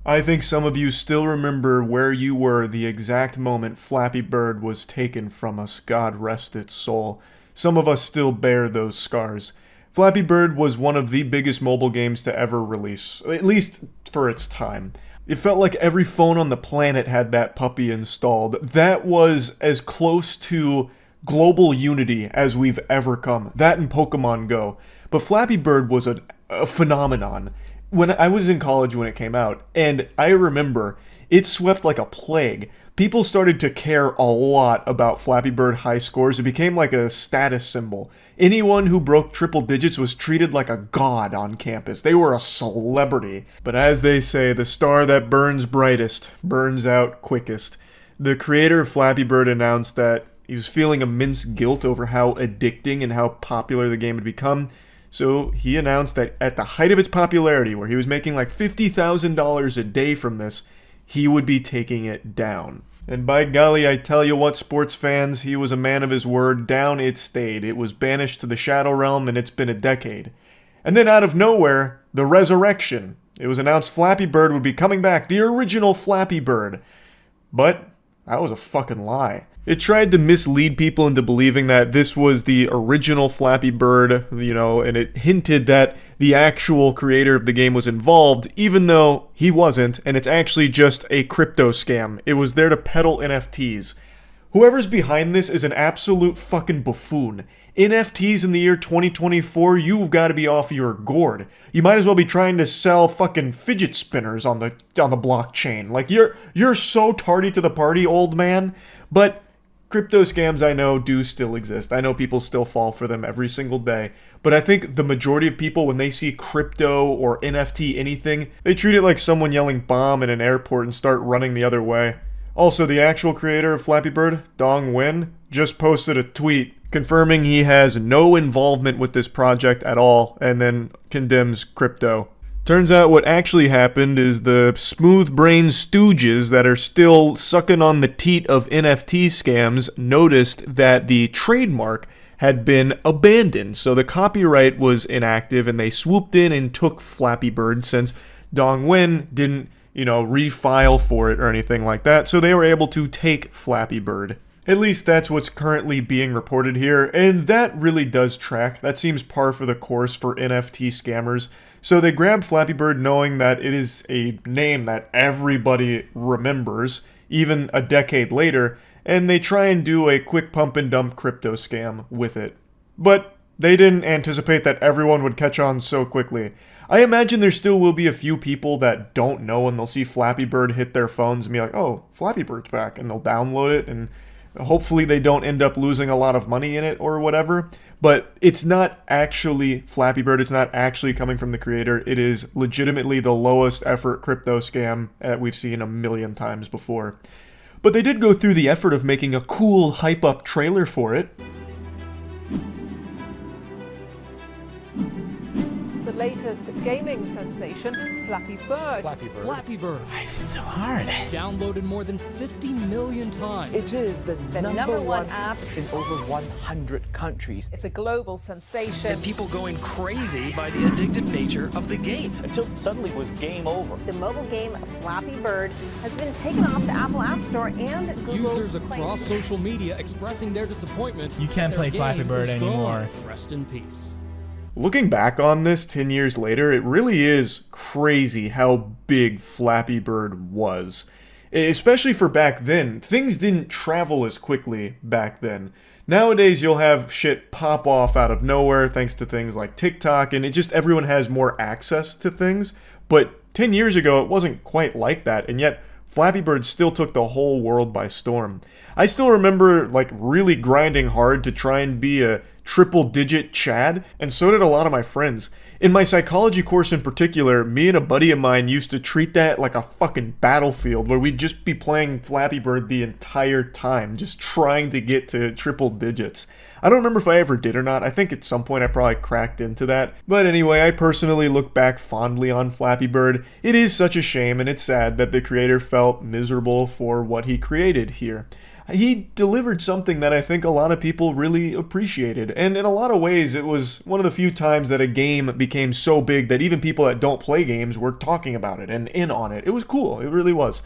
I think some of you still remember where you were the exact moment Flappy Bird was taken from us, God rest its soul. Some of us still bear those scars. Flappy Bird was one of the biggest mobile games to ever release, at least for its time. It felt like every phone on the planet had that puppy installed. That was as close to global unity as we've ever come. That and Pokemon Go. But Flappy Bird was a phenomenon. When I was in college when it came out, and I remember it swept like a plague. People started to care a lot about Flappy Bird high scores. It became like a status symbol. Anyone who broke triple digits was treated like a god on campus. They were a celebrity. But as they say, the star that burns brightest burns out quickest. The creator of Flappy Bird announced that he was feeling immense guilt over how addicting and how popular the game had become. So he announced that at the height of its popularity, where he was making like $50,000 a day from this, he would be taking it down. And by golly, I tell you what, sports fans, he was a man of his word. Down it stayed. It was banished to the Shadow Realm, and it's been a decade. And then out of nowhere, the resurrection. It was announced Flappy Bird would be coming back, the original Flappy Bird. But that was a fucking lie. It tried to mislead people into believing that this was the original Flappy Bird, and it hinted that the actual creator of the game was involved, even though he wasn't, and it's actually just a crypto scam. It was there to peddle NFTs. Whoever's behind this is an absolute fucking buffoon. NFTs in the year 2024, you've got to be off your gourd. You might as well be trying to sell fucking fidget spinners on the blockchain. Like, you're so tardy to the party, old man. But crypto scams, I know, do still exist. I know people still fall for them every single day. But I think the majority of people, when they see crypto or NFT anything, they treat it like someone yelling bomb in an airport and start running the other way. Also, the actual creator of Flappy Bird, Dong Nguyen, just posted a tweet confirming he has no involvement with this project at all, and then condemns crypto. Turns out what actually happened is the smooth-brained stooges that are still sucking on the teat of NFT scams noticed that the trademark had been abandoned. So the copyright was inactive, and they swooped in and took Flappy Bird since Dong Nguyen didn't, refile for it or anything like that. So they were able to take Flappy Bird. At least that's what's currently being reported here, and that really does track. That seems par for the course for NFT scammers. So they grabbed Flappy Bird knowing that it is a name that everybody remembers, even a decade later, and they try and do a quick pump and dump crypto scam with it. But they didn't anticipate that everyone would catch on so quickly. I imagine there still will be a few people that don't know, and they'll see Flappy Bird hit their phones and be like, oh, Flappy Bird's back, and they'll download it, and hopefully they don't end up losing a lot of money in it or whatever. But it's not actually Flappy Bird. It's not actually coming from the creator. It is legitimately the lowest effort crypto scam that we've seen a million times before. But they did go through the effort of making a cool hype up trailer for it. The latest gaming sensation, Flappy Bird. Flappy Bird. Why is it so hard? Downloaded more than 50 million times. It is the number one app in over 100 countries. It's a global sensation. And people going crazy by the addictive nature of the game. Until suddenly it was game over. The mobile game Flappy Bird has been taken off the Apple App Store and Google's Users across Play. social media expressing their disappointment. You can't that their play Flappy game Bird is anymore. gone. Rest in peace. Looking back on this 10 years later, it really is crazy how big Flappy Bird was. Especially for back then. Things didn't travel as quickly back then. Nowadays, you'll have shit pop off out of nowhere thanks to things like TikTok, and everyone has more access to things. But 10 years ago, it wasn't quite like that, and yet Flappy Bird still took the whole world by storm. I still remember, really grinding hard to try and be a triple-digit Chad, and so did a lot of my friends. In my psychology course in particular, me and a buddy of mine used to treat that like a fucking battlefield where we'd just be playing Flappy Bird the entire time, just trying to get to triple digits. I don't remember if I ever did or not. I think at some point I probably cracked into that. But anyway, I personally look back fondly on Flappy Bird. It is such a shame and it's sad that the creator felt miserable for what he created here. he delivered something that I think a lot of people really appreciated. And in a lot of ways, it was one of the few times that a game became so big that even people that don't play games were talking about it and in on it. It was cool. It really was.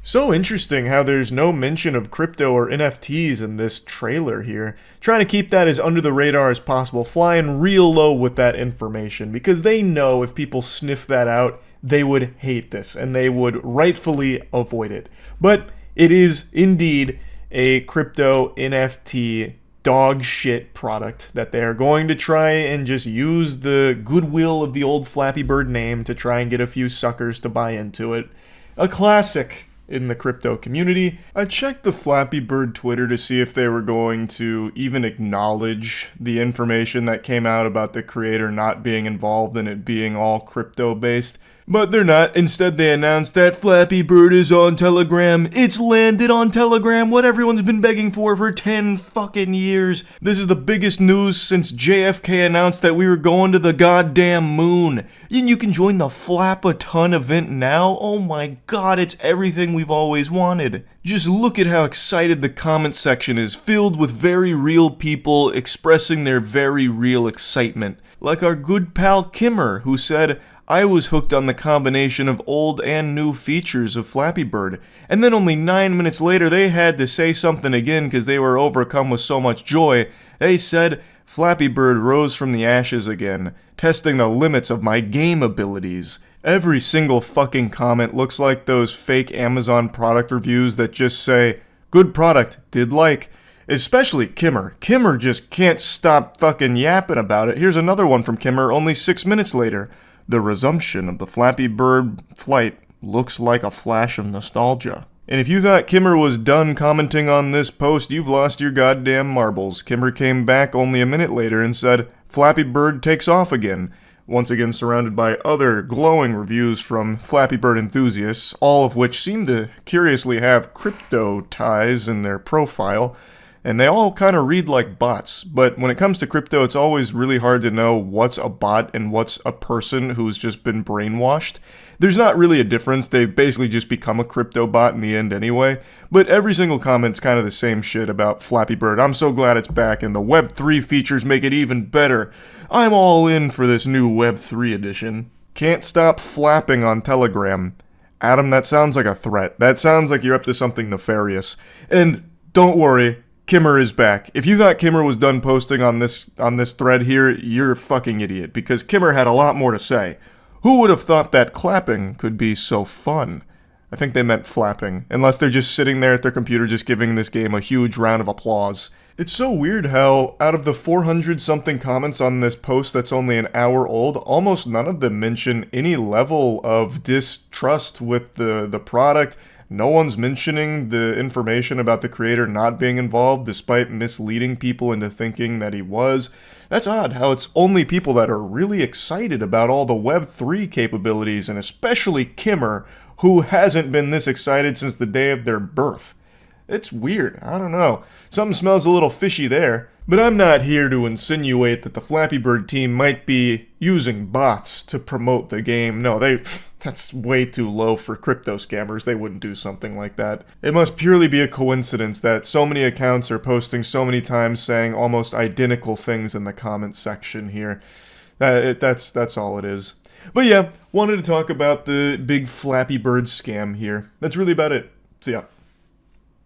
So interesting how there's no mention of crypto or NFTs in this trailer here. Trying to keep that as under the radar as possible, flying real low with that information, because they know if people sniff that out, they would hate this, and they would rightfully avoid it. But it is indeed a crypto NFT dog shit product that they are going to try and just use the goodwill of the old Flappy Bird name to try and get a few suckers to buy into it. A classic in the crypto community. I checked the Flappy Bird Twitter to see if they were going to even acknowledge the information that came out about the creator not being involved and it being all crypto based. But they're not. Instead, they announced that Flappy Bird is on Telegram. It's landed on Telegram, what everyone's been begging for 10 fucking years. This is the biggest news since JFK announced that we were going to the goddamn moon. And you can join the Flap-a-Ton event now? Oh my god, it's everything we've always wanted. Just look at how excited the comment section is, filled with very real people expressing their very real excitement. Like our good pal Kimmer, who said, I was hooked on the combination of old and new features of Flappy Bird, and then only 9 minutes later they had to say something again because they were overcome with so much joy. They said, Flappy Bird rose from the ashes again, testing the limits of my game abilities. Every single fucking comment looks like those fake Amazon product reviews that just say, good product, did like. Especially Kimmer. Kimmer just can't stop fucking yapping about it. Here's another one from Kimmer only 6 minutes later. The resumption of the Flappy Bird flight looks like a flash of nostalgia. And if you thought Kimmer was done commenting on this post, you've lost your goddamn marbles. Kimmer came back only a minute later and said, Flappy Bird takes off again. Once again surrounded by other glowing reviews from Flappy Bird enthusiasts, all of which seem to curiously have crypto ties in their profile. And they all kind of read like bots, but when it comes to crypto, it's always really hard to know what's a bot and what's a person who's just been brainwashed. There's not really a difference, they basically just become a crypto bot in the end anyway, but every single comment's kind of the same shit about Flappy Bird. I'm so glad it's back, and the Web3 features make it even better. I'm all in for this new Web3 edition. Can't stop flapping on Telegram. Adam, that sounds like a threat. That sounds like you're up to something nefarious. And don't worry, Kimmer is back. If you thought Kimmer was done posting on this thread here, you're a fucking idiot, because Kimmer had a lot more to say. Who would have thought that clapping could be so fun? I think they meant flapping, unless they're just sitting there at their computer just giving this game a huge round of applause. It's so weird how, out of the 400-something comments on this post that's only an hour old, almost none of them mention any level of distrust with the product. No one's mentioning the information about the creator not being involved, despite misleading people into thinking that he was. That's odd, how it's only people that are really excited about all the Web3 capabilities, and especially Kimmer, who hasn't been this excited since the day of their birth. It's weird, I don't know. Something smells a little fishy there. But I'm not here to insinuate that the Flappy Bird team might be using bots to promote the game. No, that's way too low for crypto scammers. They wouldn't do something like that. It must purely be a coincidence that so many accounts are posting so many times saying almost identical things in the comment section here. That's all it is. But yeah, wanted to talk about the big Flappy Bird scam here. That's really about it. See ya.